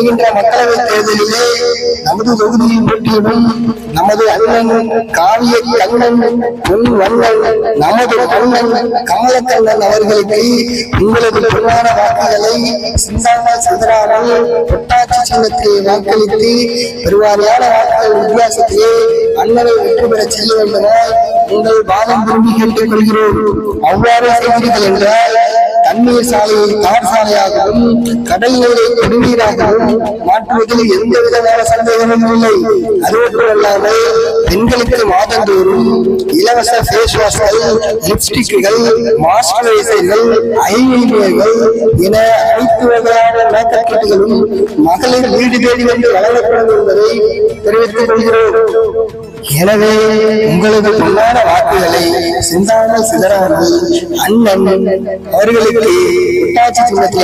வருகின்ற மக்களவை தேர்தலிலே நமது தொகுதியில் போட்டியிடும் நமது அண்ணன் காவிய கண்ணன் பொன் வண்ணன் நமது அண்ணன் கமலக்கண்ணன் அவர்களுக்கு உங்களது பொன்னான வாக்குகளை சிந்தாமல் சிதறாமல் பொட்டாட்சி சின்னத்தை வாக்களித்து பெருவாரியான வாக்குகள் வித்தியாசத்திலே அண்ணனை வெற்றி பெற செய்ய வேண்டுமாய் உங்கள் பாதம் விரும்பி கேட்டுக் கொள்கிறோம். அவ்வாறு செய்வீர்கள் என்றால் தண்ணீர் சாலையை தார் சாலையாகவும் கடல் நீரை குடிநீராகவும் மாற்றுவதில் எந்த விதமான சந்தேகமும் இல்லை. அது மட்டுமல்லாமல் பெண்களுக்கு மாதந்தோறும் இலவச ஃபேஸ் வாஷ்கள், லிப்ஸ்டிக்குகள், மாய்ஸ்சரைசர்கள், ஐலைனர்கள் என அனைத்து வகையான மேக்கப் கிட்டுகளும் மகளிர் வீடு தேடி வந்து வழங்கப்படும் என்பதை தெரிவித்துக் கொள்கிறோம். எனவே உங்களது பொன்னான வாக்குகளை சிந்தாமல் சிதறாமல் அண்ணன் அவர்களுக்கு பொட்டாட்சி சின்னத்திலே